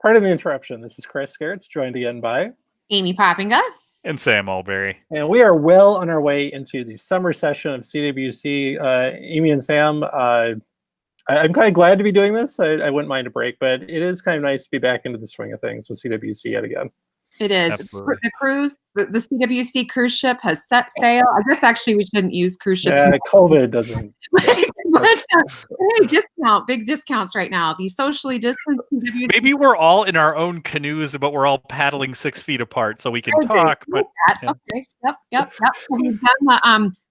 Pardon the interruption. This is Chris Gehrz, joined again by Amy Poppinga and Sam Mulberry. And we are well on our way into the summer session of CWC. Amy and Sam, I'm kind of glad to be doing this. I wouldn't mind a break, but it is kind of nice to be back into the swing of things with CWC yet again. It is. Absolutely. The cruise, the CWC cruise ship has set sail. I guess actually we shouldn't use cruise ship. Yeah, COVID doesn't. Big discounts right now. The socially distanced CWC. Maybe we're all in our own canoes, but we're all paddling 6 feet apart so we can talk. But yeah. Okay. Yep.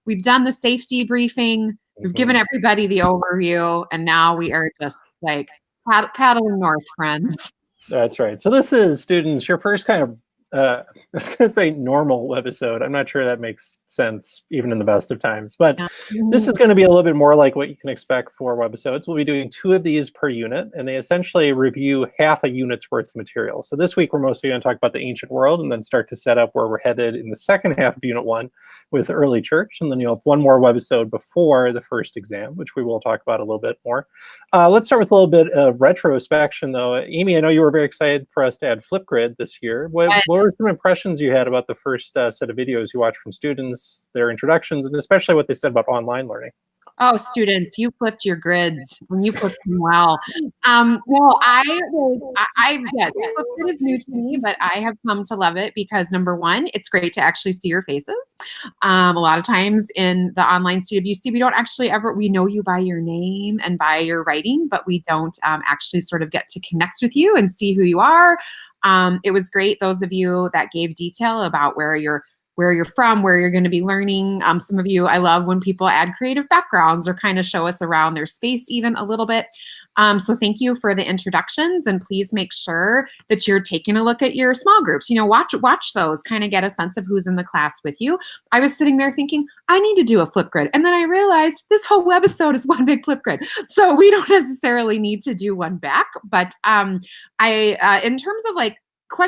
We've done the safety briefing. We've given everybody the overview, and now we are just like paddling north, friends. That's right. So this is, students, your first kind of, I was going to say normal webisode. I'm not sure that makes sense even in the best of times, but this is going to be a little bit more like what you can expect for webisodes. We'll be doing 2 of these per unit, and they essentially review half a unit's worth of material. So this week, we're mostly going to talk about the ancient world and then start to set up where we're headed in the second half of Unit 1 with early church. And then you'll have one more webisode before the first exam, which we will talk about a little bit more. Let's start with a little bit of retrospection, though. Amy, I know you were very excited for us to add Flipgrid this year. What were some impressions you had about the first set of videos you watched from students, their introductions, and especially what they said about online learning? Oh, students, you flipped your grids and you flipped them well. Yes, Flipgrid is new to me, but I have come to love it because number one, it's great to actually see your faces. A lot of times in the online CWC, we don't actually we know you by your name and by your writing, but we don't actually sort of get to connect with you and see who you are. It was great, those of you that gave detail about where you're from, where you're going to be learning. Some of you, I love when people add creative backgrounds or kind of show us around their space even a little bit. So thank you for the introductions, and please make sure that you're taking a look at your small groups. Watch those, kind of get a sense of who's in the class with you. I was sitting there thinking, I need to do a Flipgrid. And then I realized this whole webisode is one big Flipgrid. So we don't necessarily need to do one back. But in terms of like,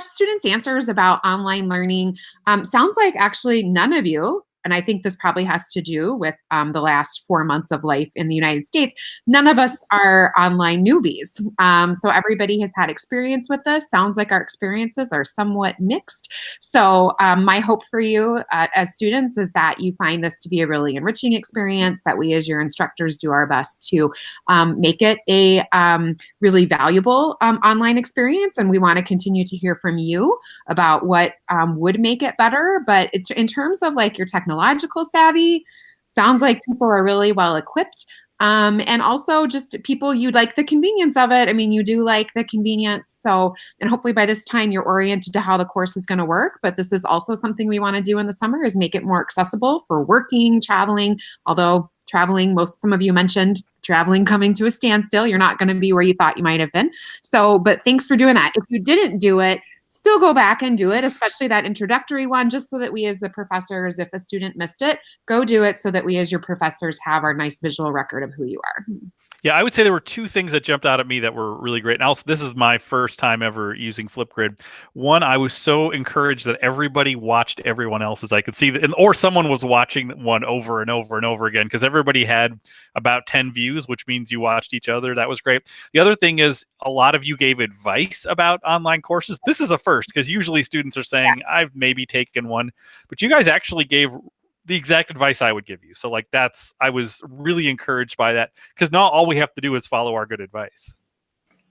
students' answers about online learning, sounds like actually none of you, and I think this probably has to do with the last 4 months of life in the United States, none of us are online newbies. So everybody has had experience with this. Sounds like our experiences are somewhat mixed. So my hope for you as students is that you find this to be a really enriching experience, that we as your instructors do our best to make it a really valuable online experience. And we want to continue to hear from you about what would make it better. But in terms of like your technological savvy, sounds like people are really well equipped. And also just people, you like the convenience of it. I mean, you do like the convenience. So, and hopefully by this time you're oriented to how the course is going to work. But this is also something we want to do in the summer, is make it more accessible for working, traveling. Although traveling, some of you mentioned traveling coming to a standstill. You're not going to be where you thought you might have been. So, but thanks for doing that. If you didn't do it, still go back and do it, especially that introductory one, just so that we as the professors, if a student missed it, go do it so that we as your professors have our nice visual record of who you are. Yeah, I would say there were 2 things that jumped out at me that were really great. And also, this is my first time ever using Flipgrid. One, I was so encouraged that everybody watched everyone else's. I could see that, or someone was watching one over and over and over again, because everybody had about 10 views, which means you watched each other. That was great. The other thing is a lot of you gave advice about online courses. This is a first, because usually students are saying, I've maybe taken one, but you guys actually gave the exact advice I would give you. So like I was really encouraged by that, because not all we have to do is follow our good advice.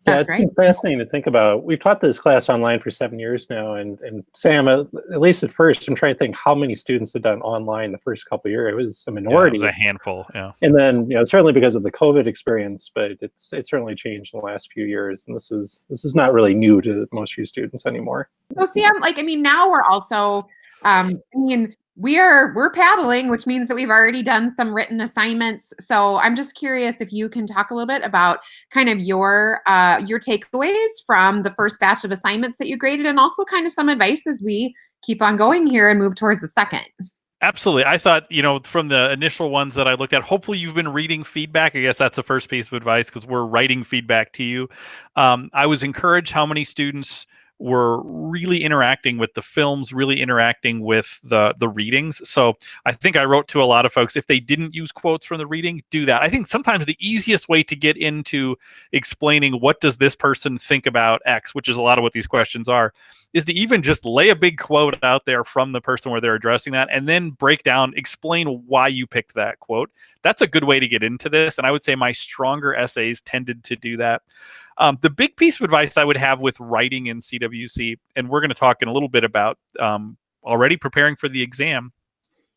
Yeah, it's been fascinating to think about. We've taught this class online for 7 years now, and Sam, at least at first, I'm trying to think how many students have done online the first couple of years. It was a minority. Yeah, it was a handful, yeah. And then, certainly because of the COVID experience, but it's certainly changed in the last few years. And this is not really new to most of you students anymore. So Sam, now we're also, we're paddling, which means that we've already done some written assignments. So I'm just curious if you can talk a little bit about kind of your takeaways from the first batch of assignments that you graded, and also kind of some advice as we keep on going here and move towards the second. Absolutely. I thought, from the initial ones that I looked at, hopefully you've been reading feedback. I guess that's the first piece of advice, because we're writing feedback to you. I was encouraged how many students were really interacting with the films, really interacting with the readings. So I think I wrote to a lot of folks, if they didn't use quotes from the reading, do that. I think sometimes the easiest way to get into explaining what does this person think about X, which is a lot of what these questions are, is to even just lay a big quote out there from the person where they're addressing that, and then break down, explain why you picked that quote. That's a good way to get into this. And I would say my stronger essays tended to do that. The big piece of advice I would have with writing in CWC, and we're going to talk in a little bit about already preparing for the exam.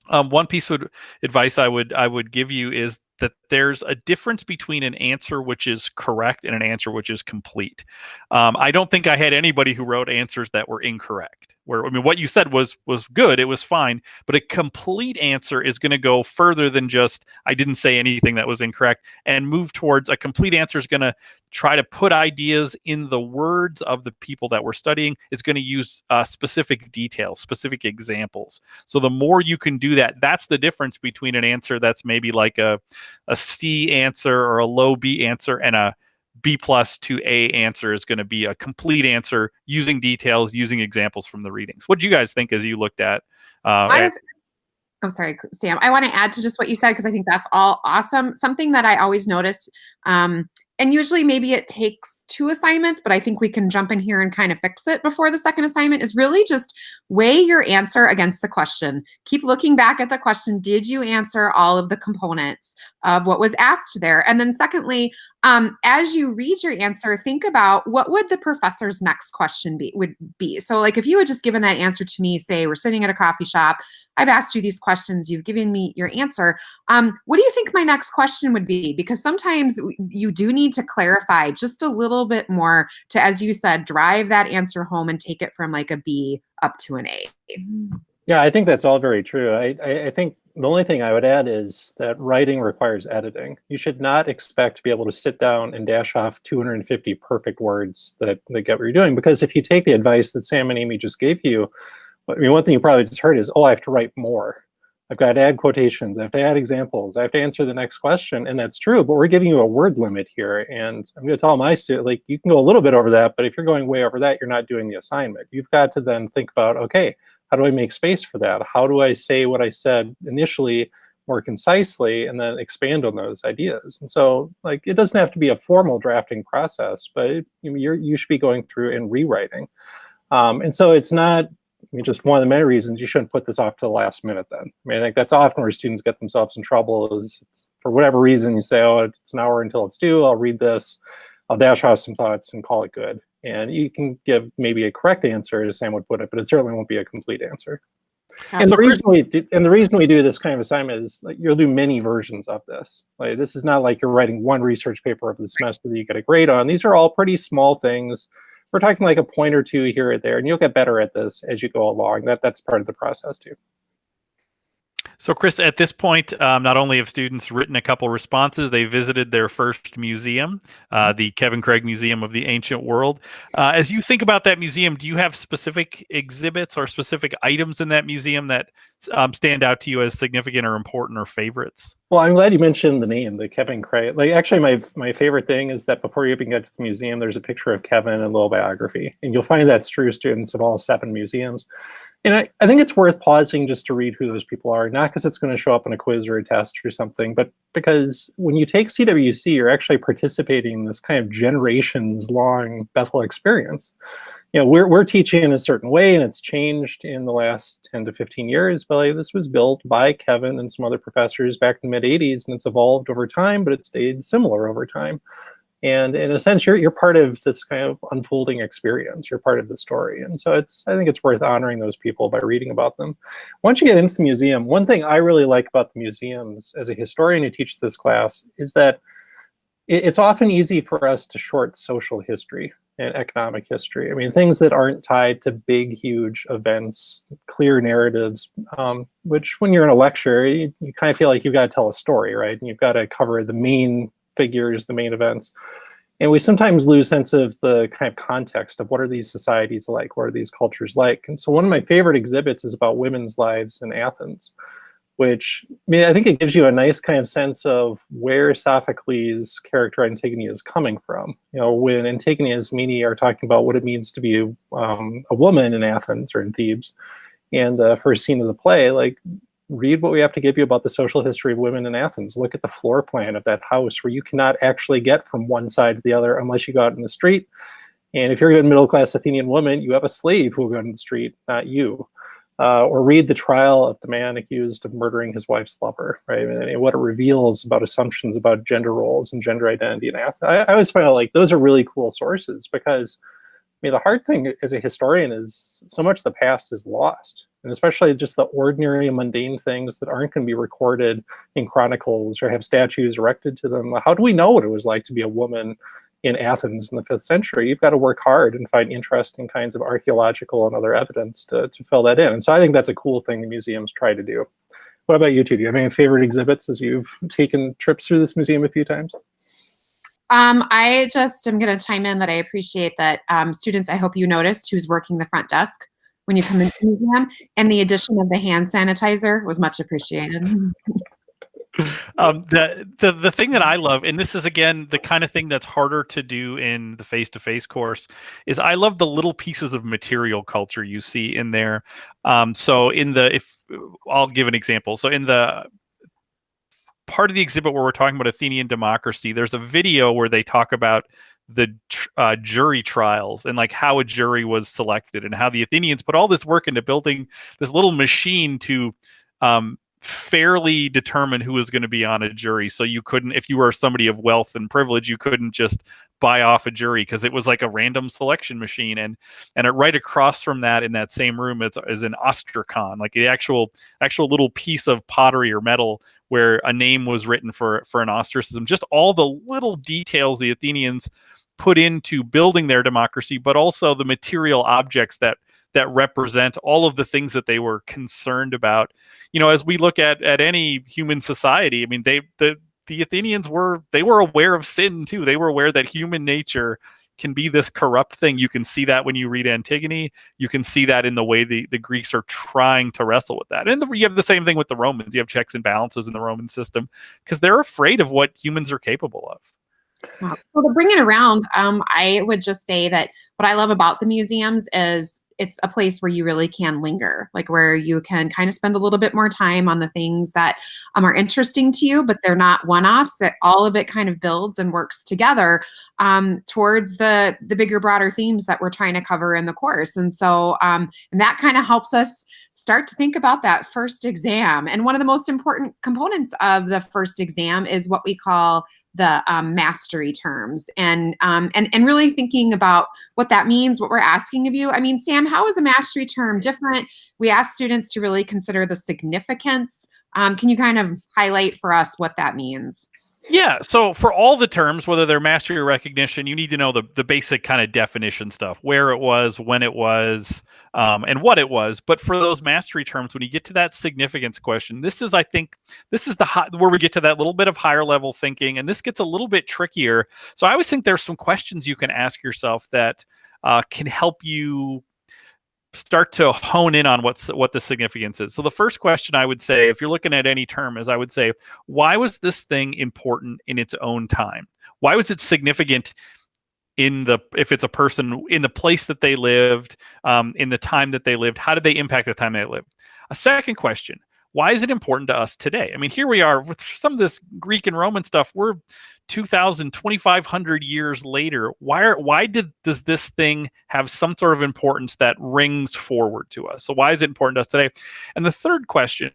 One piece of advice I would give you is that there's a difference between an answer which is correct and an answer which is complete. I don't think I had anybody who wrote answers that were incorrect. Where, I mean, what you said was good, it was fine, but a complete answer is going to go further than just, I didn't say anything that was incorrect, and move towards a complete answer is going to try to put ideas in the words of the people that we're studying. It's going to use specific details, specific examples. So the more you can do that, that's the difference between an answer that's maybe like a C answer or a low B answer, and a B+ to A answer is going to be a complete answer using details, using examples from the readings. What do you guys think as you looked at? I'm sorry, Sam. I want to add to just what you said, because I think that's all awesome. Something that I always notice, and usually maybe it takes 2 assignments, but I think we can jump in here and kind of fix it before the second assignment, is really just weigh your answer against the question. Keep looking back at the question. Did you answer all of the components of what was asked there? And then secondly, as you read your answer, think about what would the professor's next question would be. So like if you had just given that answer to me, say we're sitting at a coffee shop, I've asked you these questions, you've given me your answer. What do you think my next question would be? Because sometimes you do need to clarify just a little bit more to, as you said, drive that answer home and take it from like a B up to an A. Yeah, I think that's all very true. I think the only thing I would add is that writing requires editing. You should not expect to be able to sit down and dash off 250 perfect words that get what you're doing. Because if you take the advice that Sam and Amy just gave you, I mean, one thing you probably just heard is, oh, I have to write more. I've got to add quotations. I have to add examples. I have to answer the next question. And that's true, but we're giving you a word limit here. And I'm going to tell my students, like, you can go a little bit over that, but if you're going way over that, you're not doing the assignment. You've got to then think about, okay, how do I make space for that? How do I say what I said initially more concisely and then expand on those ideas? And so, like, it doesn't have to be a formal drafting process, but you should be going through and rewriting. And so it's not, I mean, just one of the many reasons you shouldn't put this off to the last minute then. I mean, I think that's often where students get themselves in trouble is, for whatever reason, you say, oh, it's an hour until it's due, I'll read this, I'll dash off some thoughts and call it good. And you can give maybe a correct answer, as Sam would put it, but it certainly won't be a complete answer. And, the reason we do this kind of assignment is, like, you'll do many versions of this. Like, this is not like you're writing one research paper over the semester that you get a grade on. These are all pretty small things. We're talking like a point or two here or there, and you'll get better at this as you go along. That's part of the process too. So Chris, at this point, not only have students written a couple responses, they visited their first museum, the Kevin Craig Museum of the Ancient World. As you think about that museum, do you have specific exhibits or specific items in that museum that stand out to you as significant or important or favorites? Well, I'm glad you mentioned the name, the Kevin Craig. Like, actually, my favorite thing is that before you even get to the museum, there's a picture of Kevin and a little biography. And you'll find that's true, students of all 7 museums. And I think it's worth pausing just to read who those people are, not because it's going to show up in a quiz or a test or something, but because when you take CWC, you're actually participating in this kind of generations-long Bethel experience. You know, we're teaching in a certain way, and it's changed in the last 10 to 15 years, but like, this was built by Kevin and some other professors back in the mid-'80s, and it's evolved over time, but it stayed similar over time. And in a sense, you're part of this kind of unfolding experience. You're part of the story. And so I think it's worth honoring those people by reading about them. Once you get into the museum, one thing I really like about the museums as a historian who teaches this class is that it's often easy for us to short social history and economic history. I mean, things that aren't tied to big, huge events, clear narratives, which when you're in a lecture, you kind of feel like you've got to tell a story, right? And you've got to cover the main figures, the main events. And we sometimes lose sense of the kind of context of what are these societies like? What are these cultures like? And so one of my favorite exhibits is about women's lives in Athens, which, I mean, I think it gives you a nice kind of sense of where Sophocles' character Antigone is coming from. You know, when Antigone and Ismene are talking about what it means to be a woman in Athens or in Thebes, and the first scene of the play, like, read what we have to give you about the social history of women in Athens. Look at the floor plan of that house where you cannot actually get from one side to the other unless you go out in the street. And if you're a middle-class Athenian woman, you have a slave who will go in the street, not you. Or read the trial of the man accused of murdering his wife's lover, right? And what it reveals about assumptions about gender roles and gender identity in Athens. I always find like those are really cool sources because, I mean, the hard thing as a historian is so much of the past is lost. And especially just the ordinary and mundane things that aren't going to be recorded in chronicles or have statues erected to them. How do we know what it was like to be a woman in Athens in the 5th century? You've got to work hard and find interesting kinds of archaeological and other evidence to fill that in. And so I think that's a cool thing the museums try to do. What about you two? Do you have any favorite exhibits as you've taken trips through this museum a few times? I just am going to chime in that I appreciate that students, I hope you noticed, who's working the front desk when you come into the museum, and the addition of the hand sanitizer was much appreciated. The thing that I love, and this is again the kind of thing that's harder to do in the face-to-face course, is I love the little pieces of material culture you see in there. So I'll give an example. So in the part of the exhibit where we're talking about Athenian democracy, there's a video where they talk about the jury trials and like how a jury was selected and how the Athenians put all this work into building this little machine to fairly determine who was going to be on a jury. So you couldn't, if you were somebody of wealth and privilege, you couldn't just buy off a jury because it was like a random selection machine. And right across from that in that same room is an ostracon, like the actual little piece of pottery or metal where a name was written for an ostracism. Just all the little details the Athenians put into building their democracy, but also the material objects that represent all of the things that they were concerned about. You know, as we look at any human society, I mean, the Athenians were aware of sin too. They were aware that human nature can be this corrupt thing. You can see that when you read Antigone. You can see that in the way the Greeks are trying to wrestle with that. And you have the same thing with the Romans. You have checks and balances in the Roman system because they're afraid of what humans are capable of. Wow. So to bring it around, I would just say that what I love about the museums is it's a place where you really can linger, like where you can kind of spend a little bit more time on the things that are interesting to you, but they're not one-offs, that all of it kind of builds and works together towards the bigger, broader themes that we're trying to cover in the course. And so, and that kind of helps us start to think about that first exam. And one of the most important components of the first exam is what we call the mastery terms, and really thinking about what that means, what we're asking of you. I mean, Sam, how is a mastery term different? We ask students to really consider the significance. Can you kind of highlight for us what that means? Yeah, so for all the terms, whether they're mastery or recognition, you need to know the basic kind of definition stuff, where it was, when it was, and what it was. But for those mastery terms, when you get to that significance question, I think this is where we get to that little bit of higher level thinking, and this gets a little bit trickier. So I always think there's some questions you can ask yourself that can help you start to hone in on what the significance is. So the first question I would say, if you're looking at any term, is I would say, why was this thing important in its own time? Why was it significant if it's a person, in the place that they lived, in the time that they lived? How did they impact the time they lived? A second question, why is it important to us today? I mean, here we are with some of this Greek and Roman stuff. We're 2,500 years later. Does this thing have some sort of importance that rings forward to us? So why is it important to us today? And the third question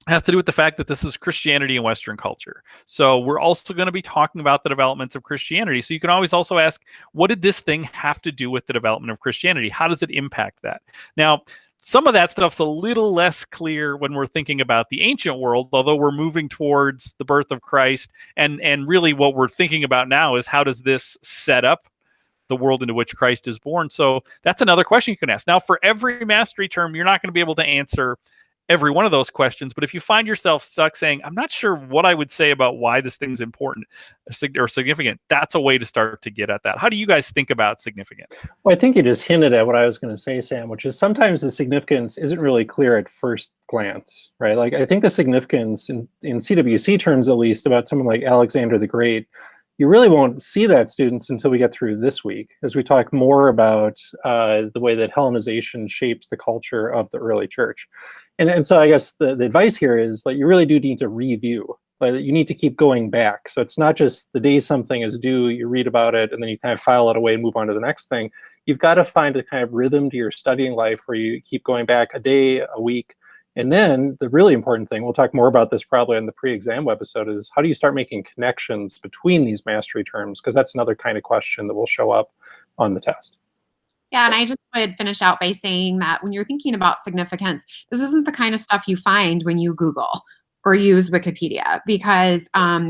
has to do with the fact that this is Christianity and Western culture. So we're also going to be talking about the developments of Christianity. So you can always also ask, what did this thing have to do with the development of Christianity? How does it impact that? Now, some of that stuff's a little less clear when we're thinking about the ancient world, although we're moving towards the birth of Christ. And really what we're thinking about now is, how does this set up the world into which Christ is born? So that's another question you can ask. Now, for every mastery term, you're not going to be able to answer every one of those questions. But if you find yourself stuck saying, I'm not sure what I would say about why this thing's important or significant, that's a way to start to get at that. How do you guys think about significance? Well, I think you just hinted at what I was going to say, Sam, which is sometimes the significance isn't really clear at first glance, right? Like, I think the significance in CWC terms, at least, about someone like Alexander the Great, you really won't see that, students, until we get through this week, as we talk more about the way that Hellenization shapes the culture of the early church. And so I guess the advice here is that you really do need to review. Like, you need to keep going back. So it's not just the day something is due, you read about it, and then you kind of file it away and move on to the next thing. You've got to find a kind of rhythm to your studying life where you keep going back a day, a week. And then the really important thing, we'll talk more about this probably in the pre-exam webisode, is how do you start making connections between these mastery terms? Because that's another kind of question that will show up on the test. Yeah, and I just would finish out by saying that when you're thinking about significance, this isn't the kind of stuff you find when you Google or use Wikipedia, because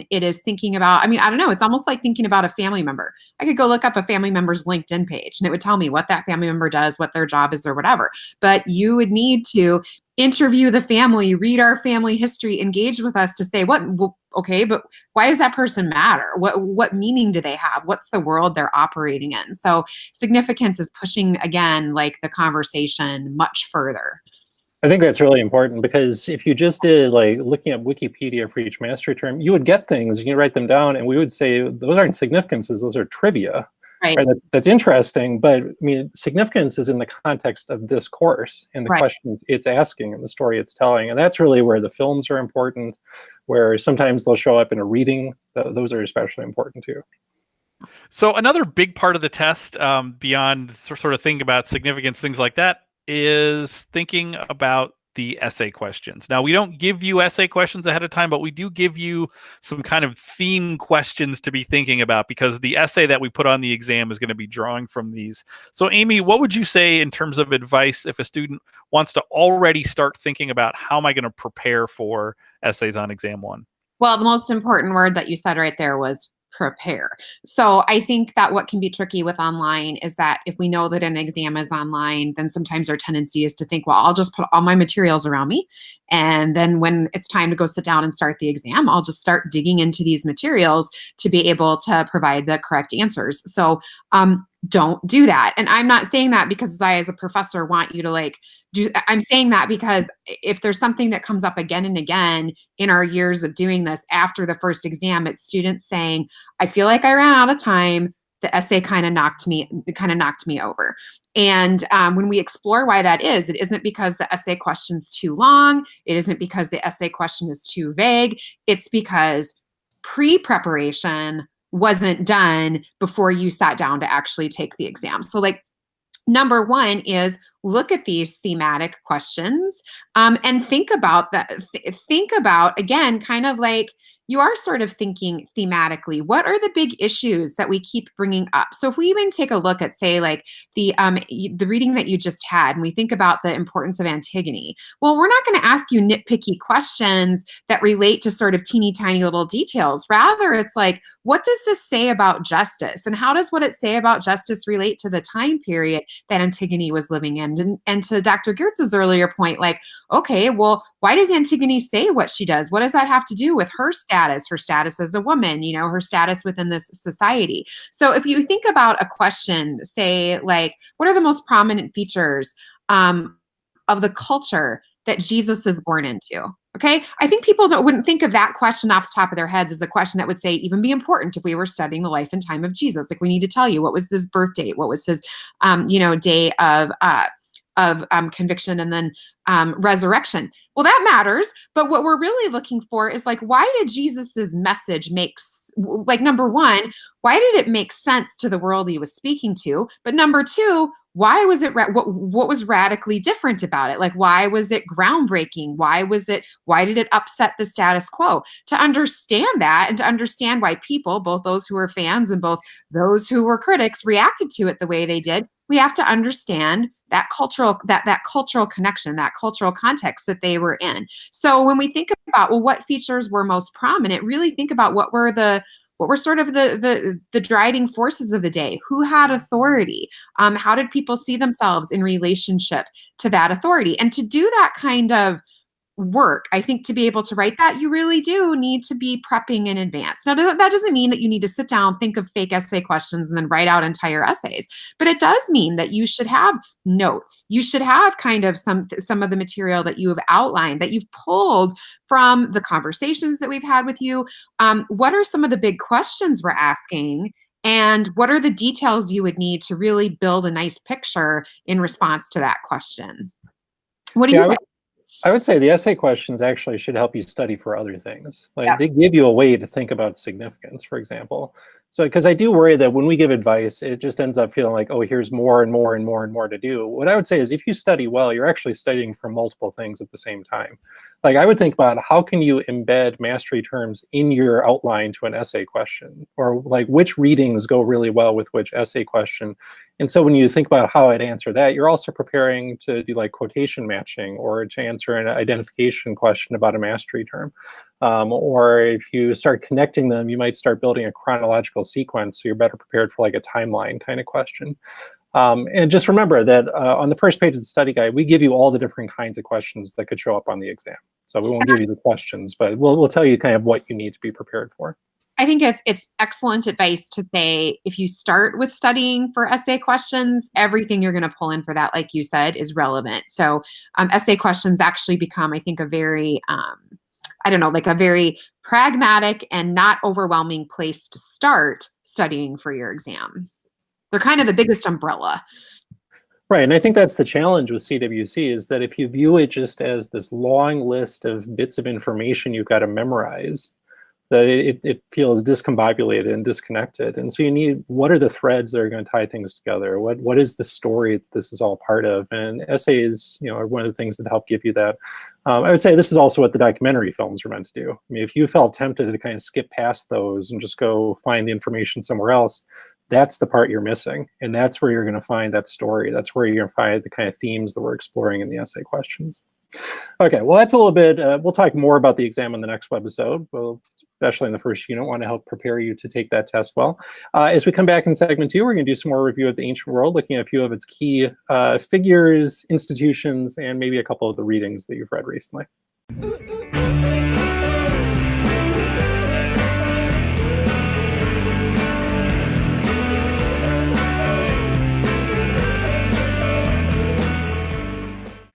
it is thinking about, I mean, I don't know, it's almost like thinking about a family member. I could go look up a family member's LinkedIn page and it would tell me what that family member does, what their job is or whatever. But you would need to interview the family, read our family history, engage with us to say, okay, but why does that person matter? What meaning do they have? What's the world they're operating in? So significance is pushing, again, like the conversation much further. I think that's really important, because if you just did like looking at Wikipedia for each mastery term, you would get things, you can write them down, and we would say those aren't significances, those are trivia. Right. That's interesting, but I mean, significance is in the context of this course and the questions it's asking and the story it's telling. And that's really where the films are important, where sometimes they'll show up in a reading. Those are especially important too. So another big part of the test, beyond sort of thinking about significance, things like that, is thinking about the essay questions. Now, we don't give you essay questions ahead of time, but we do give you some kind of theme questions to be thinking about, because the essay that we put on the exam is going to be drawing from these. So Amy, what would you say in terms of advice if a student wants to already start thinking about how am I going to prepare for essays on exam one? Well, the most important word that you said right there was prepare. So I think that what can be tricky with online is that if we know that an exam is online, then sometimes our tendency is to think, well, I'll just put all my materials around me. And then when it's time to go sit down and start the exam, I'll just start digging into these materials to be able to provide the correct answers. So don't do that. And I'm not saying that because I, as a professor, want you to I'm saying that because if there's something that comes up again and again in our years of doing this after the first exam, it's students saying, I feel like I ran out of time. The essay kind of knocked me over. And when we explore why that is, it isn't because the essay question's too long. It isn't because the essay question is too vague. It's because pre-preparation wasn't done before you sat down to actually take the exam. So number one is look at these thematic questions and think about that. Think about, again, kind of like you are sort of thinking thematically, what are the big issues that we keep bringing up? So if we even take a look at, say, like the reading that you just had, and we think about the importance of Antigone, well, we're not going to ask you nitpicky questions that relate to sort of teeny tiny little details. Rather, it's like, what does this say about justice? And how does what it say about justice relate to the time period that Antigone was living in? And to Dr. Gehrz's earlier point, like, okay, well, why does Antigone say what she does? What does that have to do with her status as a woman, her status within this society? So if you think about a question, say, like, what are the most prominent features of the culture that Jesus is born into? Okay, I think people wouldn't think of that question off the top of their heads as a question that would say even be important if we were studying the life and time of Jesus. Like, we need to tell you, what was his birth date? What was his, day of conviction and then resurrection? Well, that matters. But what we're really looking for is, like, why did Jesus's message number one, why did it make sense to the world he was speaking to? But number two, why was it, what was radically different about it? Like, why was it groundbreaking? Why did it upset the status quo? To understand that, and to understand why people, both those who were fans and both those who were critics, reacted to it the way they did, we have to understand that cultural connection, that cultural context that they were in. So when we think about, well, what features were most prominent, really think about what were sort of the driving forces of the day. Who had authority? How did people see themselves in relationship to that authority? And to do that kind of work. I think to be able to write that, you really do need to be prepping in advance. Now, that doesn't mean that you need to sit down, think of fake essay questions, and then write out entire essays. But it does mean that you should have notes. You should have kind of some of the material that you have outlined, that you've pulled from the conversations that we've had with you. What are some of the big questions we're asking? And what are the details you would need to really build a nice picture in response to that question? What do you think? I would say the essay questions actually should help you study for other things. Like they give you a way to think about significance, for example. So, because I do worry that when we give advice, it just ends up feeling like, oh, here's more and more and more and more to do. What I would say is if you study well, you're actually studying for multiple things at the same time. Like I would think about how can you embed mastery terms in your outline to an essay question, or like which readings go really well with which essay question. And so when you think about how I'd answer that, you're also preparing to do like quotation matching or to answer an identification question about a mastery term. Or if you start connecting them, you might start building a chronological sequence so you're better prepared for like a timeline kind of question. And just remember that on the first page of the study guide, we give you all the different kinds of questions that could show up on the exam. So we won't give you the questions, but we'll tell you kind of what you need to be prepared for. I think it's excellent advice to say if you start with studying for essay questions, everything you're going to pull in for that, like you said, is relevant. So essay questions actually become, I think, a very, I don't know, like a very pragmatic and not overwhelming place to start studying for your exam. They're kind of the biggest umbrella. Right, and I think that's the challenge with CWC is that if you view it just as this long list of bits of information you've got to memorize, that it feels discombobulated and disconnected. And so you need, what are the threads that are going to tie things together? What is the story that this is all part of? And essays, are one of the things that help give you that. I would say this is also what the documentary films are meant to do. I mean, if you felt tempted to kind of skip past those and just go find the information somewhere else, that's the part you're missing. And that's where you're going to find that story. That's where you're going to find the kind of themes that we're exploring in the essay questions. Okay, well, that's a little bit, we'll talk more about the exam in the next webisode, well, especially in the first unit, want to help prepare you to take that test well. As we come back in segment 2, we're going to do some more review of the ancient world, looking at a few of its key figures, institutions, and maybe a couple of the readings that you've read recently.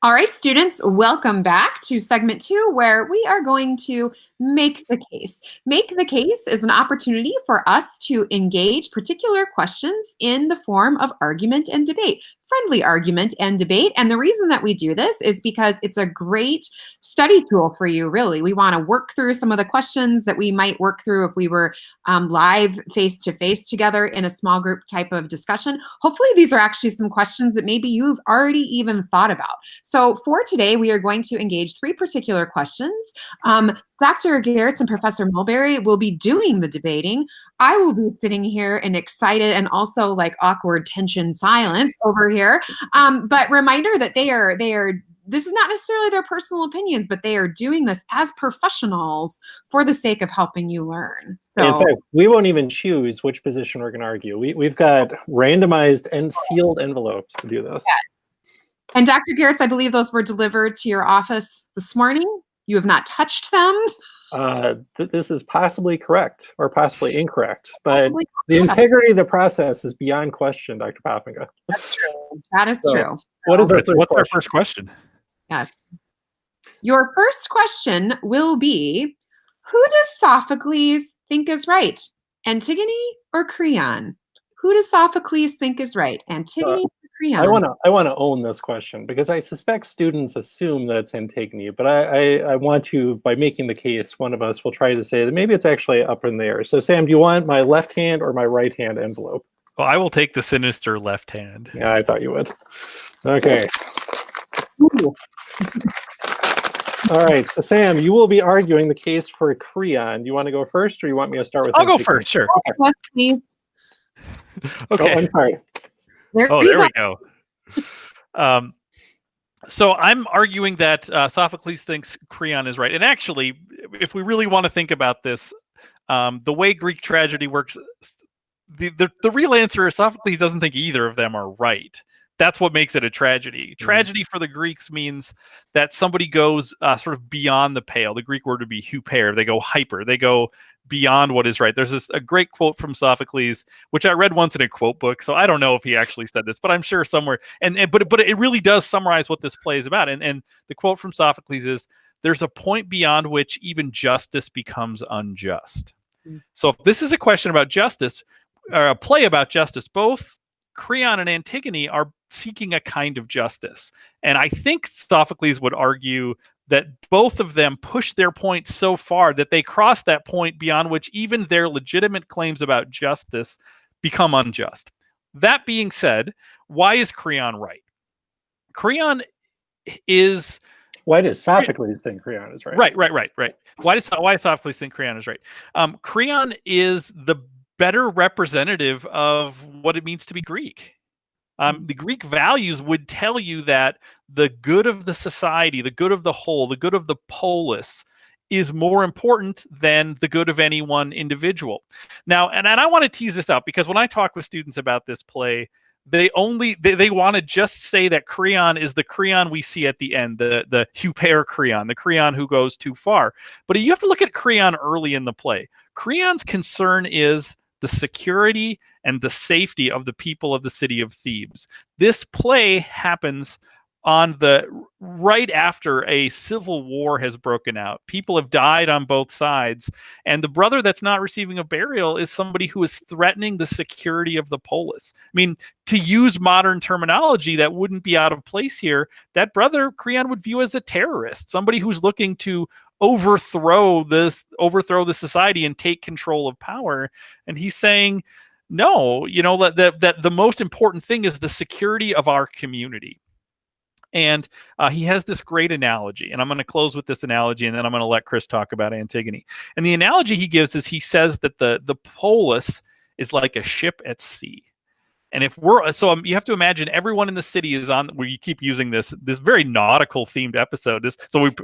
All right, students, welcome back to segment 2, where we are going to make the case. Make the case is an opportunity for us to engage particular questions in the form of argument and debate, friendly argument and debate. And the reason that we do this is because it's a great study tool for you, really. We want to work through some of the questions that we might work through if we were live face-to-face together in a small group type of discussion. Hopefully, these are actually some questions that maybe you've already even thought about. So for today, we are going to engage 3 particular questions. Dr. Gehrz and Professor Mulberry will be doing the debating. I will be sitting here in excited and also like awkward tension silence over here. But reminder that they are, this is not necessarily their personal opinions, but they are doing this as professionals for the sake of helping you learn. So, in fact, we won't even choose which position we're going to argue. We've got randomized and sealed envelopes to do this. Yes. And Dr. Gehrz, I believe those were delivered to your office this morning. You have not touched them. This is possibly correct or possibly incorrect, but the integrity of the process is beyond question, Dr. Poppinga. That's true. That is true. What's our first question? Yes. Your first question will be, who does Sophocles think is right? Antigone or Creon? Who does Sophocles think is right? Antigone or Creon? I want to own this question because I suspect students assume that it's Antigone, but I want to, by making the case, one of us will try to say that maybe it's actually up in there. So Sam, do you want my left hand or my right hand envelope? Well, I will take the sinister left hand. Yeah, I thought you would. Okay. All right, so Sam, you will be arguing the case for Creon. Do you want to go first, or you want me to start with? I'll go first, sure. Yes, please. Okay. Oh, I'm sorry. There we go. So I'm arguing that Sophocles thinks Creon is right. And actually, if we really want to think about this, the way Greek tragedy works, the real answer is Sophocles doesn't think either of them are right. that's what makes it a tragedy. Tragedy for the Greeks means that somebody goes sort of beyond the pale. The Greek word would be huper. They go hyper. They go beyond what is right. There's a great quote from Sophocles, which I read once in a quote book, so I don't know if he actually said this, but I'm sure somewhere. But it really does summarize what this play is about. And the quote from Sophocles is, "There's a point beyond which even justice becomes unjust." So if this is a question about justice, or a play about justice, both Creon and Antigone are seeking a kind of justice. And I think Sophocles would argue that both of them push their point so far that they cross that point beyond which even their legitimate claims about justice become unjust. That being said, why is Creon right? Creon is... Why does Sophocles think Creon is right? Right. Why does Sophocles think Creon is right? Creon is the better representative of what it means to be Greek. The Greek values would tell you that the good of the society, the good of the whole, the good of the polis is more important than the good of any one individual. Now, and I want to tease this out, because when I talk with students about this play, they want to just say that Creon is the Creon we see at the end, the huper Creon, the Creon who goes too far. But you have to look at Creon early in the play. Creon's concern is the security and the safety of the people of the city of Thebes. This play happens right after a civil war has broken out. People have died on both sides, and the brother that's not receiving a burial is somebody who is threatening the security of the polis. I mean, to use modern terminology that wouldn't be out of place here, that brother Creon would view as a terrorist, somebody who's looking to overthrow the society and take control of power. And he's saying, no, that the most important thing is the security of our community. And he has this great analogy, and I'm going to close with this analogy, and then I'm going to let Chris talk about Antigone. And the analogy he gives is, he says that the polis is like a ship at sea. And you have to imagine everyone in the city is on, where you keep using this very nautical themed episode.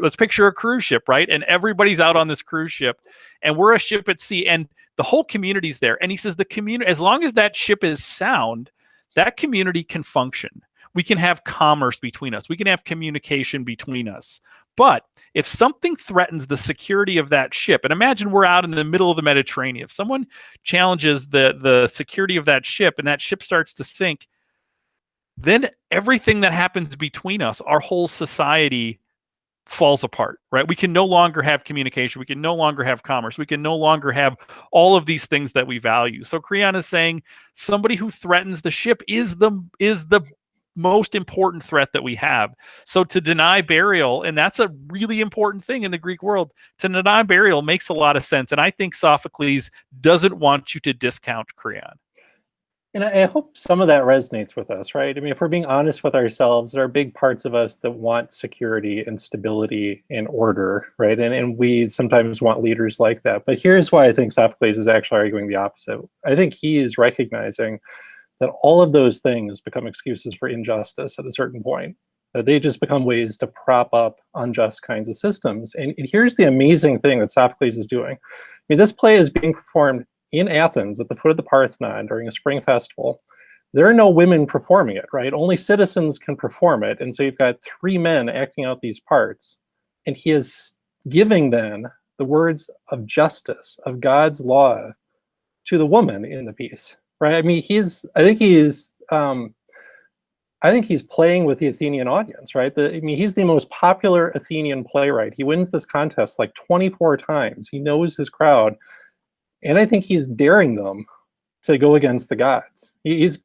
Let's picture a cruise ship, right? And everybody's out on this cruise ship, and we're a ship at sea, and the whole community's there. And he says the community, as long as that ship is sound, that community can function. We can have commerce between us. We can have communication between us. But if something threatens the security of that ship, and imagine we're out in the middle of the Mediterranean, if someone challenges the security of that ship and that ship starts to sink, then everything that happens between us, our whole society, falls apart, right? We can no longer have communication. We can no longer have commerce. We can no longer have all of these things that we value. So Creon is saying somebody who threatens the ship is the most important threat that we have. So to deny burial, and that's a really important thing in the Greek world, to deny burial makes a lot of sense. And I think Sophocles doesn't want you to discount Creon. And I hope some of that resonates with us, right? I mean, if we're being honest with ourselves, there are big parts of us that want security and stability and order, right? And we sometimes want leaders like that. But here's why I think Sophocles is actually arguing the opposite. I think he is recognizing that all of those things become excuses for injustice at a certain point. That they just become ways to prop up unjust kinds of systems. And here's the amazing thing that Sophocles is doing. I mean, this play is being performed in Athens at the foot of the Parthenon during a spring festival. There are no women performing it, right? Only citizens can perform it. And so you've got three men acting out these parts. And he is giving then the words of justice, of God's law, to the woman in the piece, right? I mean, I think he's playing with the Athenian audience, right? He's the most popular Athenian playwright. He wins this contest like 24 times. He knows his crowd. And I think he's daring them to go against the gods. He's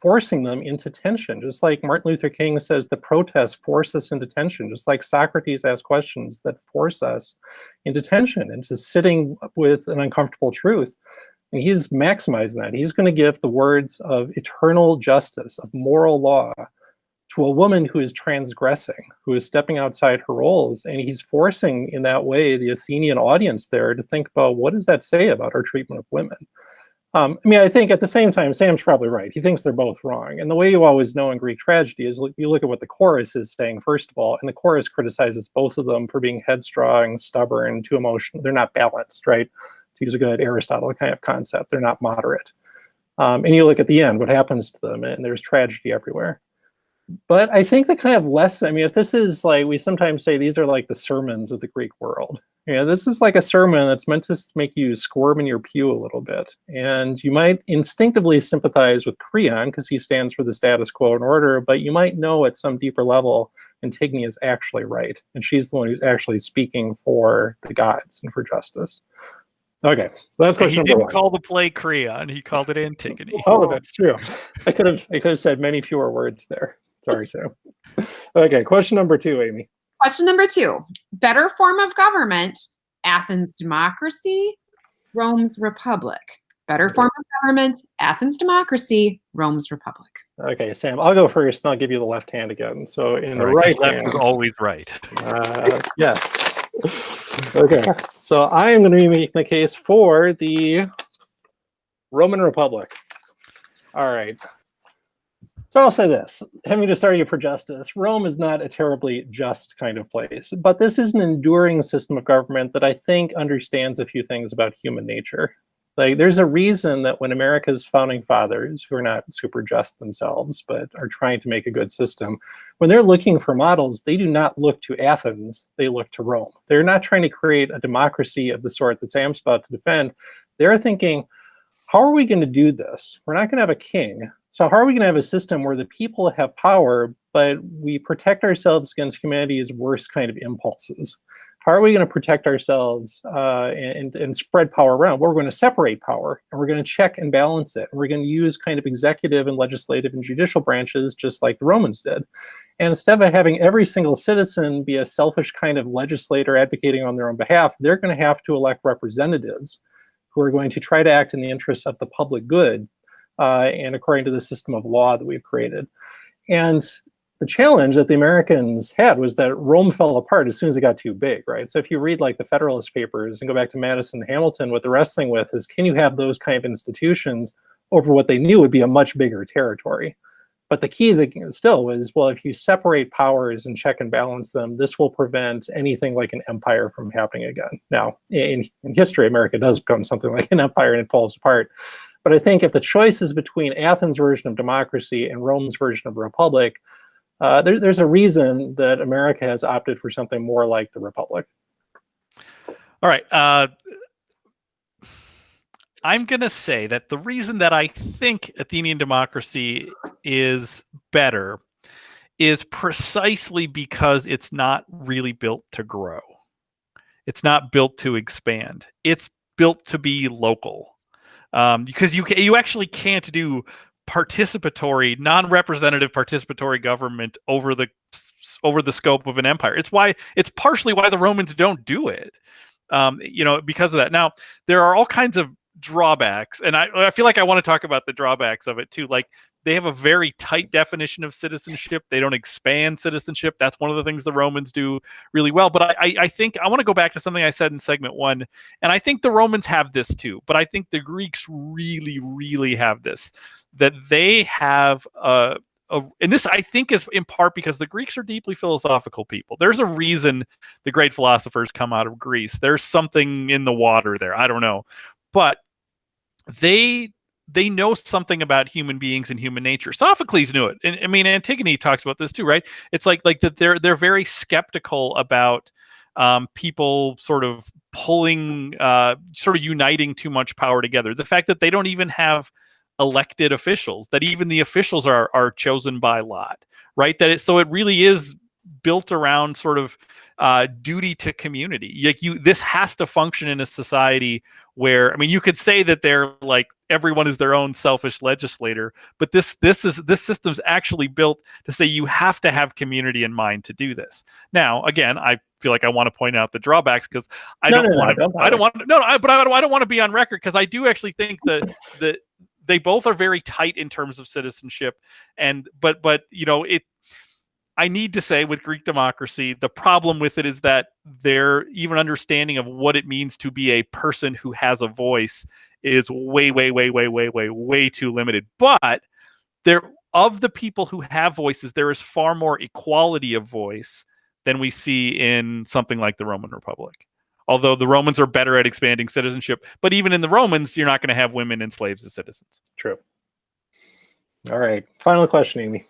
forcing them into tension, just like Martin Luther King says the protests force us into tension, just like Socrates asks questions that force us into tension, into sitting with an uncomfortable truth. And he's maximizing that. He's going to give the words of eternal justice, of moral law, to a woman who is transgressing, who is stepping outside her roles. And he's forcing, in that way, the Athenian audience there to think about, what does that say about our treatment of women? I think at the same time, Sam's probably right. He thinks they're both wrong. And the way you always know in Greek tragedy is you look at what the chorus is saying, first of all, and the chorus criticizes both of them for being headstrong, stubborn, too emotional. They're not balanced, right? To use a good Aristotle kind of concept, they're not moderate. And you look at the end, what happens to them, and there's tragedy everywhere. But I think the kind of lesson, I mean, if this is like, we sometimes say these are like the sermons of the Greek world. This is like a sermon that's meant to make you squirm in your pew a little bit. And you might instinctively sympathize with Creon because he stands for the status quo and order, but you might know at some deeper level Antigone is actually right. And she's the one who's actually speaking for the gods and for justice. Okay, so that's question number one. He didn't call the play Creon, he called it Antigone. Oh, that's true. I could have said many fewer words there. Sorry, Sam. Okay, question number two, Amy. Question number two. Better form of government, Athens democracy, Rome's republic. Better form of government, Athens democracy, Rome's republic. Okay, Sam, I'll go first and I'll give you the left hand again. So in the right left hand. is always right. Yes. Okay, so I am going to be making the case for the Roman Republic. All right. So I'll say this, having just argued for justice, Rome is not a terribly just kind of place, but this is an enduring system of government that I think understands a few things about human nature. Like, there's a reason that when America's founding fathers, who are not super just themselves, but are trying to make a good system, when they're looking for models, they do not look to Athens, they look to Rome. They're not trying to create a democracy of the sort that Sam's about to defend. They're thinking, how are we going to do this? We're not going to have a king. So how are we going to have a system where the people have power, but we protect ourselves against humanity's worst kind of impulses? How are we going to protect ourselves and spread power around? Well, we're going to separate power, and we're going to check and balance it. And we're going to use kind of executive and legislative and judicial branches, just like the Romans did. And instead of having every single citizen be a selfish kind of legislator advocating on their own behalf, they're going to have to elect representatives who are going to try to act in the interests of the public good and according to the system of law that we've created. And the challenge that the Americans had was that Rome fell apart as soon as it got too big, right? So if you read like the Federalist Papers and go back to Madison and Hamilton, what they're wrestling with is, can you have those kind of institutions over what they knew would be a much bigger territory? But the key still was, well, if you separate powers and check and balance them, this will prevent anything like an empire from happening again. Now, in history, America does become something like an empire and it falls apart. But I think if the choice is between Athens' version of democracy and Rome's version of a republic, there's a reason that America has opted for something more like the republic. All right. I'm going to say that the reason that I think Athenian democracy is better is precisely because it's not really built to grow. It's not built to expand. It's built to be local. Because you actually can't do participatory, non-representative participatory government over the scope of an empire. It's partially why the Romans don't do it. Because of that. Now, there are all kinds of drawbacks, and I feel like I want to talk about the drawbacks of it too. Like, they have a very tight definition of citizenship. They don't expand citizenship. That's one of the things the Romans do really well. But I think I want to go back to something I said in segment one, and I think the Romans have this too, but I think the Greeks really, really have this, that they have and this I think is in part because the Greeks are deeply philosophical people. There's a reason the great philosophers come out of Greece. There's something in the water there. I don't know. But they know something about human beings and human nature. Sophocles knew it. And I mean, Antigone talks about this too, right? It's like that they're very skeptical about people sort of pulling, sort of uniting too much power together. The fact that they don't even have elected officials, that even the officials are chosen by lot, right? So it really is built around sort of duty to community. Like, this has to function in a society where, I mean, you could say that they're like everyone is their own selfish legislator, but this system's actually built to say you have to have community in mind to do this. Now, again, I feel like I want to point out the drawbacks because I don't want to be on record, because I do actually think that they both are very tight in terms of citizenship, but I need to say, with Greek democracy, the problem with it is that their even understanding of what it means to be a person who has a voice is way too limited. But of the people who have voices, there is far more equality of voice than we see in something like the Roman Republic. Although the Romans are better at expanding citizenship, but even in the Romans, you're not going to have women and slaves as citizens. True. All right. Final question, Amy.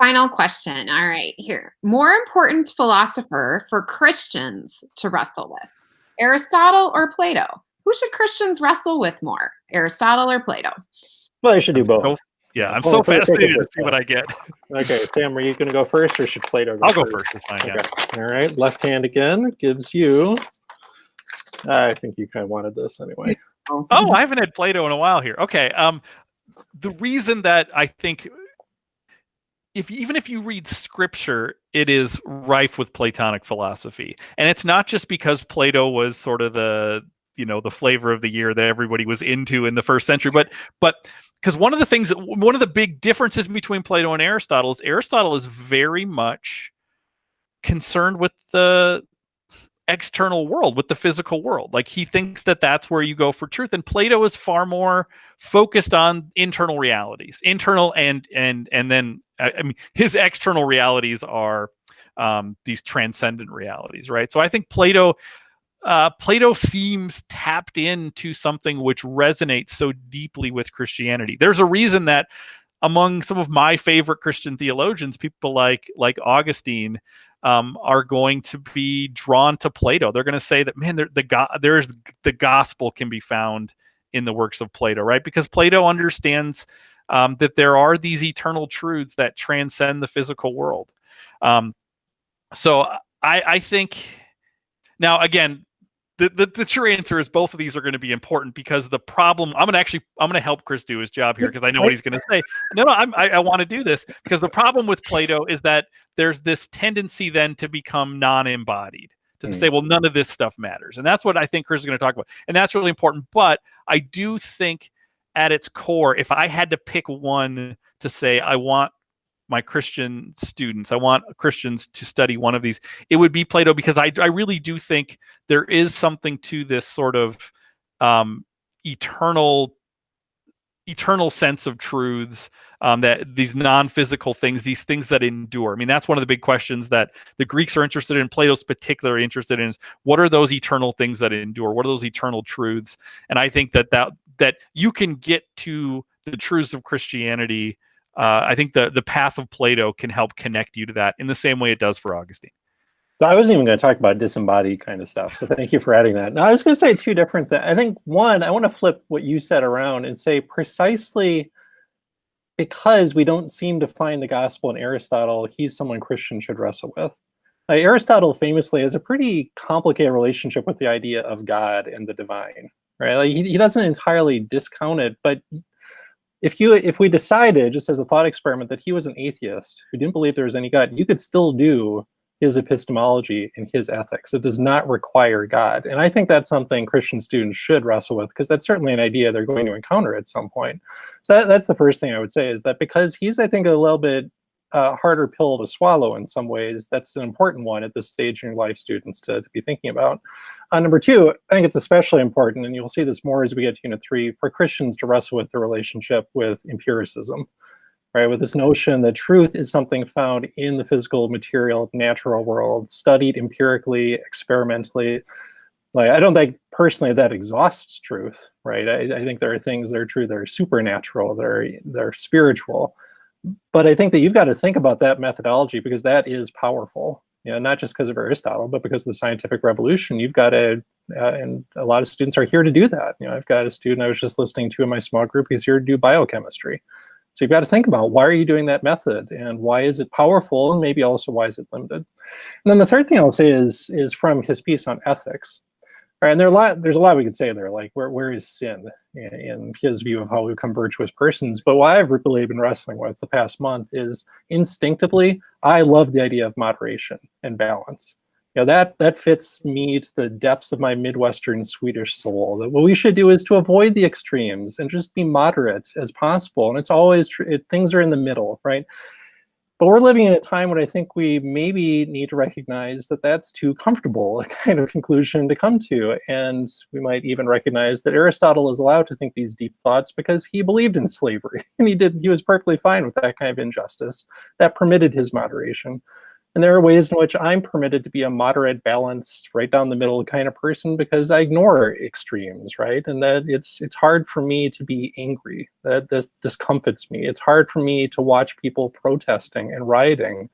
Final question. All right, here. More important philosopher for Christians to wrestle with, Aristotle or Plato? Who should Christians wrestle with more, Aristotle or Plato? Well, I should do both. I'm so fascinated to see what I get. Okay, Sam, are you going to go first, or should Plato go I'll first? go first. It's fine. Okay. Yeah. All right. Left hand again gives you. I think you kind of wanted this anyway. Oh, I haven't had Plato in a while here. Okay. The reason that I think, even if you read scripture, it is rife with Platonic philosophy, and it's not just because Plato was sort of the flavor of the year that everybody was into in the first century, but because one of the big differences between Plato and Aristotle is very much concerned with the external world, with the physical world. Like, he thinks that that's where you go for truth, and Plato is far more focused on internal realities, internal and then I mean, his external realities are these transcendent realities, right? So I think Plato seems tapped into something which resonates so deeply with Christianity. There's a reason that among some of my favorite Christian theologians, people like Augustine are going to be drawn to Plato. They're going to say that, man, there's the gospel can be found in the works of Plato, right? Because Plato understands that there are these eternal truths that transcend the physical world. So I think, now again, the true answer is both of these are going to be important, because the problem, I'm going to help Chris do his job here, because I know what he's going to say. No, I want to do this, because the problem with Plato is that there's this tendency then to become non-embodied, to say, well, none of this stuff matters. And that's what I think Chris is going to talk about. And that's really important. But I do think at its core, if I had to pick one to say, I want my Christian students, I want Christians to study one of these, it would be Plato, because I really do think there is something to this sort of eternal sense of truths, that these non-physical things, these things that endure. I mean, that's one of the big questions that the Greeks are interested in, Plato's particularly interested in, is what are those eternal things that endure? What are those eternal truths? And I think that you can get to the truths of Christianity. I think the path of Plato can help connect you to that in the same way it does for Augustine. So I wasn't even going to talk about disembodied kind of stuff, so thank you for adding that. Now, I was going to say two different things. I think, one, I want to flip what you said around and say, precisely because we don't seem to find the gospel in Aristotle, he's someone Christians should wrestle with. Aristotle famously has a pretty complicated relationship with the idea of God and the divine, right? Like, he doesn't entirely discount it, but if we decided, just as a thought experiment, that he was an atheist who didn't believe there was any God, you could still do his epistemology and his ethics. It does not require God. And I think that's something Christian students should wrestle with, because that's certainly an idea they're going to encounter at some point. So that's the first thing I would say, is that because he's, I think, a little bit harder pill to swallow in some ways, that's an important one at this stage in your life, students, to be thinking about. Number two, I think it's especially important, and you'll see this more as we get to Unit 3, for Christians to wrestle with the relationship with empiricism, right? With this notion that truth is something found in the physical, material, natural world, studied empirically, experimentally. Like, I don't think personally that exhausts truth, right? I think there are things that are true that are supernatural, they're spiritual. But I think that you've got to think about that methodology, because that is powerful. Not just because of Aristotle, but because of the scientific revolution. You've got to, and a lot of students are here to do that. I've got a student I was just listening to in my small group, he's here to do biochemistry. So you've got to think about, why are you doing that method, and why is it powerful, and maybe also why is it limited? And then the third thing I'll say is from his piece on ethics. All right, and there's a lot we could say there, like where is sin in his view of how we become virtuous persons. But what I've really been wrestling with the past month is, instinctively, I love the idea of moderation and balance. That fits me to the depths of my Midwestern Swedish soul, that what we should do is to avoid the extremes and just be moderate as possible. And it's always things are in the middle, right? But we're living in a time when I think we maybe need to recognize that that's too comfortable a kind of conclusion to come to. And we might even recognize that Aristotle is allowed to think these deep thoughts because he believed in slavery. And he was perfectly fine with that kind of injustice. That permitted his moderation. And there are ways in which I'm permitted to be a moderate, balanced, right down the middle kind of person because I ignore extremes, right? And that it's hard for me to be angry. That this discomforts me. It's hard for me to watch people protesting and rioting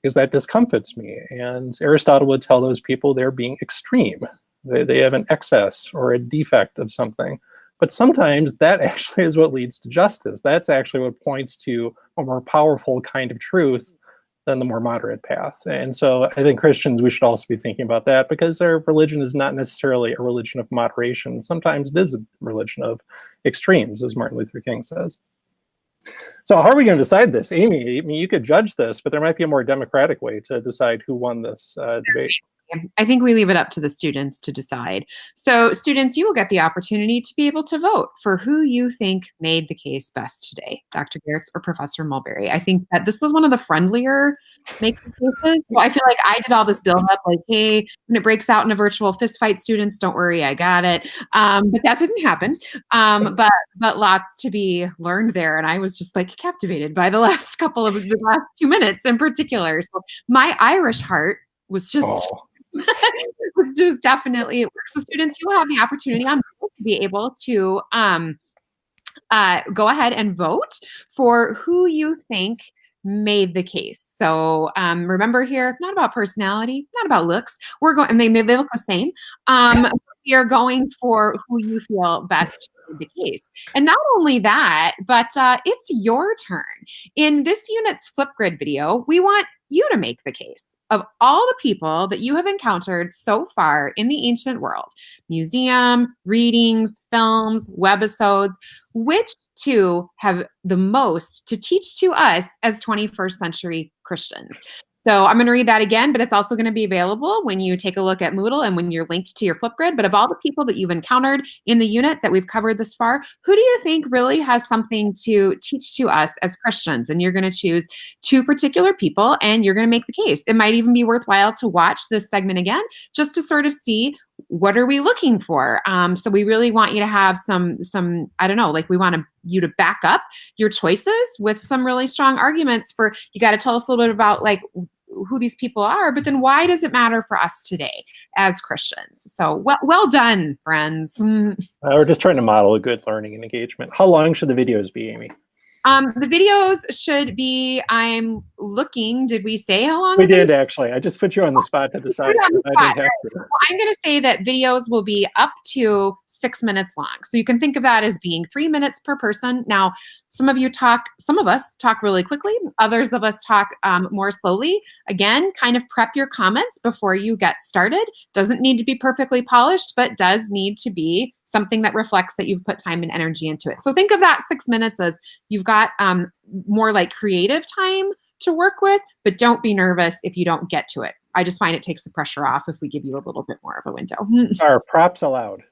because that discomforts me. And Aristotle would tell those people they're being extreme. They have an excess or a defect of something. But sometimes that actually is what leads to justice. That's actually what points to a more powerful kind of truth than the more moderate path. And so I think Christians, we should also be thinking about that because our religion is not necessarily a religion of moderation. Sometimes it is a religion of extremes, as Martin Luther King says. So how are we going to decide this? Amy, I mean, you could judge this, but there might be a more democratic way to decide who won this debate. I think we leave it up to the students to decide. So students, you will get the opportunity to be able to vote for who you think made the case best today, Dr. Gehrz or Professor Mulberry. I think that this was one of the friendlier make the cases. So I feel like I did all this build up like, hey, when it breaks out in a virtual fist fight, students, don't worry, I got it. But that didn't happen. But lots to be learned there. And I was just like captivated by the last 2 minutes in particular. So my Irish heart was just... was just definitely it works. So students, you will have the opportunity on to be able to go ahead and vote for who you think made the case. So remember here, not about personality, not about looks. We're going, and they look the same. We are going for who you feel best made the case. And not only that, but it's your turn. In this unit's Flipgrid video, we want you to make the case of all the people that you have encountered so far in the ancient world, museum, readings, films, webisodes, which two have the most to teach to us as 21st century Christians? So I'm going to read that again, but it's also going to be available when you take a look at Moodle and when you're linked to your Flipgrid. But of all the people that you've encountered in the unit that we've covered this far, who do you think really has something to teach to us as Christians? And you're going to choose 2 particular people and you're going to make the case. It might even be worthwhile to watch this segment again, just to sort of see what are we looking for. So we really want you to have some, I don't know, like we want you to back up your choices with some really strong arguments for, you got to tell us a little bit about like who these people are, but then why does it matter for us today as Christians? So well done, friends. We're just trying to model a good learning and engagement. How long should the videos be, Amy? The videos should be, I'm looking, did we say how long? We did actually. I just put you on the spot to decide. Well, I'm going to say that videos will be up to 6 minutes long. So you can think of that as being 3 minutes per person. Now, some of us talk really quickly. Others of us talk more slowly. Again, kind of prep your comments before you get started. Doesn't need to be perfectly polished, but does need to be something that reflects that you've put time and energy into it. So think of that 6 minutes as you've got more like creative time to work with, but don't be nervous if you don't get to it. I just find it takes the pressure off if we give you a little bit more of a window. Are props allowed?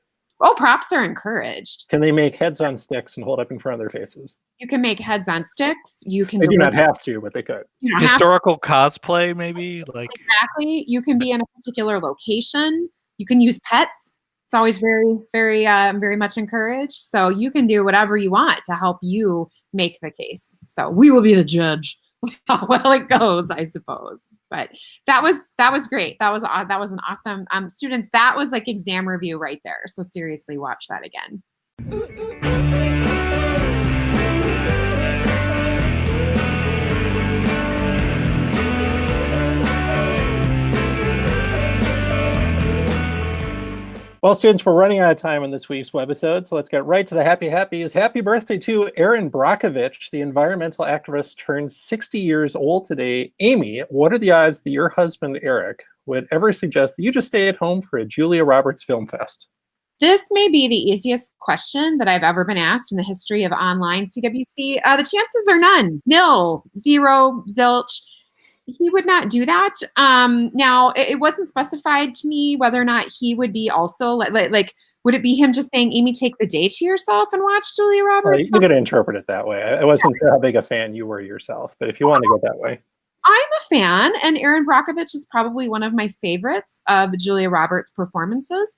Oh, props are encouraged. Can they make heads on sticks and hold up in front of their faces? You can make heads on sticks. You can. They do not have to, but they could. Historical cosplay, maybe? Like exactly. You can be in a particular location. You can use pets. It's always very, very, very much encouraged. So you can do whatever you want to help you make the case. So we will be the judge how well it goes, I suppose. But that was great. That was an awesome students. That was like exam review right there. So seriously, watch that again. Well, students, we're running out of time on this week's webisode, so let's get right to the happy happies. Happy birthday to Erin Brockovich, the environmental activist turned 60 years old today. Amy, what are the odds that your husband, Eric, would ever suggest that you just stay at home for a Julia Roberts Film Fest? This may be the easiest question that I've ever been asked in the history of online CWC. The chances are none, nil, zero, zilch. He would not do that. Now, it wasn't specified to me whether or not he would be also like would it be him just saying, Amy, take the day to yourself and watch Julia Roberts? Well, you could interpret it that way. I wasn't sure how big a fan you were yourself, but if you want to go that way. I'm a fan, and Erin Brockovich is probably one of my favorites of Julia Roberts' performances.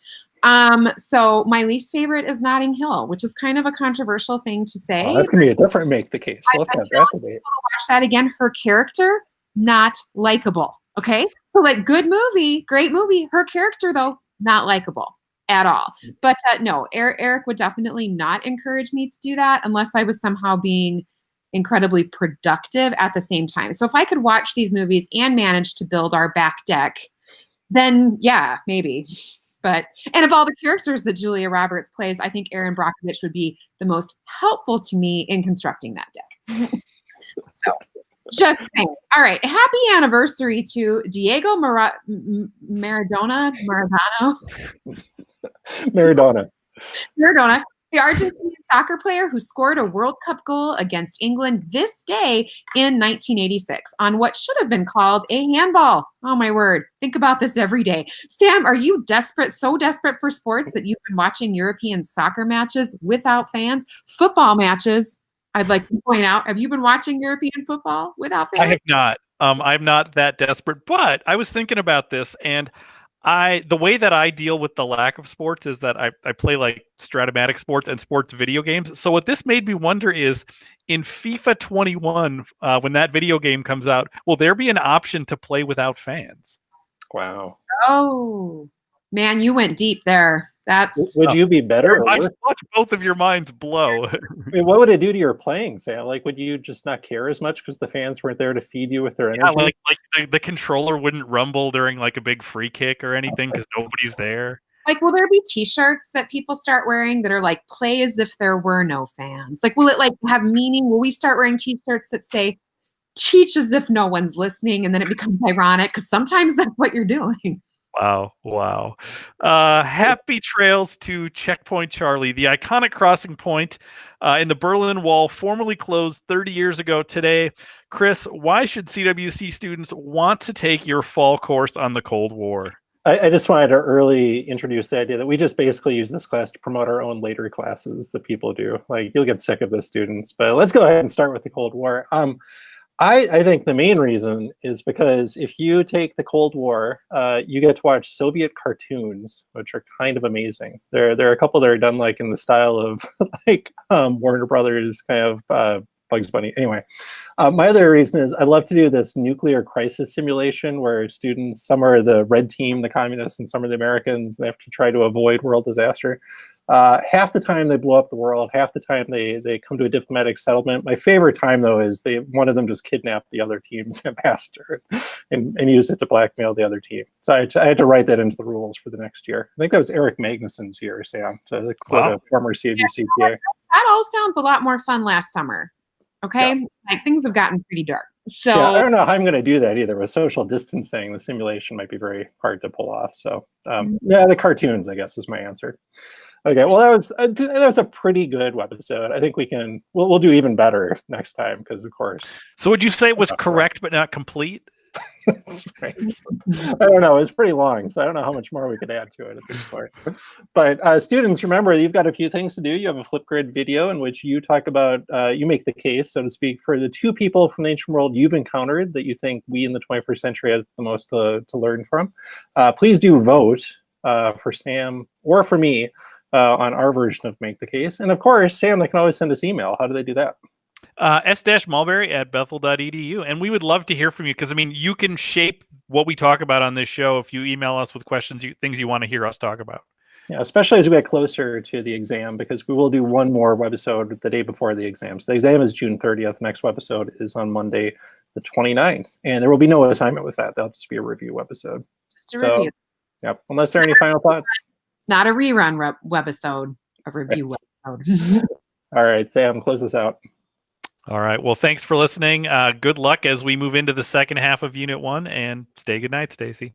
So my least favorite is Notting Hill, which is kind of a controversial thing to say. Oh, that's going to be a different make the case. Let's have that debate. Watch that again. Her character, not likable. Okay, so like good movie, great movie. Her character though, not likable at all. But no, Eric would definitely not encourage me to do that unless I was somehow being incredibly productive at the same time. So if I could watch these movies and manage to build our back deck, then yeah, maybe. But and of all the characters that Julia Roberts plays, I think Erin Brockovich would be the most helpful to me in constructing that deck. So just saying. All right. Happy anniversary to Diego Maradona. Maradona. Maradona, the Argentinian soccer player who scored a World Cup goal against England this day in 1986 on what should have been called a handball. Oh, my word. Think about this every day. Sam, are you desperate, so desperate for sports that you've been watching European soccer matches without fans? Football matches, I'd like to point out. Have you been watching European football without fans? I have not. I'm not that desperate, but I was thinking about this, and the way that I deal with the lack of sports is that I play like Stratomatic sports and sports video games. So what this made me wonder is in FIFA 21, when that video game comes out, will there be an option to play without fans? Wow. Oh, man, you went deep there. Would you be better? I just watch both of your minds blow. I mean, what would it do to your playing, Sam? Like, would you just not care as much because the fans weren't there to feed you with their energy? Yeah, like the controller wouldn't rumble during like a big free kick or anything because nobody's there. Like, will there be T-shirts that people start wearing that are like "play as if there were no fans"? Like, will it like have meaning? Will we start wearing T-shirts that say "teach as if no one's listening," and then it becomes ironic because sometimes that's what you're doing. Wow. Happy trails to Checkpoint Charlie, the iconic crossing point in the Berlin Wall, formerly closed 30 years ago today. Chris, why should CWC students want to take your fall course on the Cold War? I just wanted to early introduce the idea that we just basically use this class to promote our own later classes that people do. Like, you'll get sick of this, students, but let's go ahead and start with the Cold War. I think the main reason is because if you take the Cold War, you get to watch Soviet cartoons, which are kind of amazing. There are a couple that are done like in the style of like Warner Brothers kind of Bugs Bunny. Anyway, my other reason is I love to do this nuclear crisis simulation where students, some are the red team, the communists, and some are the Americans. They have to try to avoid world disaster. Half the time they blow up the world, half the time they come to a diplomatic settlement. My favorite time though is one of them just kidnapped the other team's ambassador and used it to blackmail the other team. So I had to write that into the rules for the next year. I think that was Eric Magnuson's year, Sam, to quote a former CWC PTI. That all sounds a lot more fun last summer. Okay, yeah. Like things have gotten pretty dark. So yeah, I don't know how I'm going to do that either. With social distancing, the simulation might be very hard to pull off. So yeah, the cartoons, I guess, is my answer. Okay, well, that was a pretty good webisode. I think we'll do even better next time because, of course. So would you say it was correct but not complete? That's right. I don't know. It's pretty long, so I don't know how much more we could add to it at this point. But students, remember, you've got a few things to do. You have a Flipgrid video in which you talk about, you make the case, so to speak, for the two people from the ancient world you've encountered that you think we in the 21st century has the most to learn from. Please do vote for Sam or for me on our version of Make the Case. And of course, Sam, they can always send us email. How do they do that? s-mulberry@bethel.edu, and we would love to hear from you because I mean you can shape what we talk about on this show if you email us with questions, things you want to hear us talk about. Yeah, especially as we get closer to the exam, because we will do one more webisode the day before the exam. So the exam is June 30th. Next webisode is on Monday the 29th, and there will be no assignment with that. That'll just be a review webisode. Just a review. Yep. Unless there are any final thoughts. Not a rerun webisode, a review webisode. All right, Sam, close this out. All right. Well, thanks for listening. Good luck as we move into the second half of Unit 1, and stay good night, Stacy.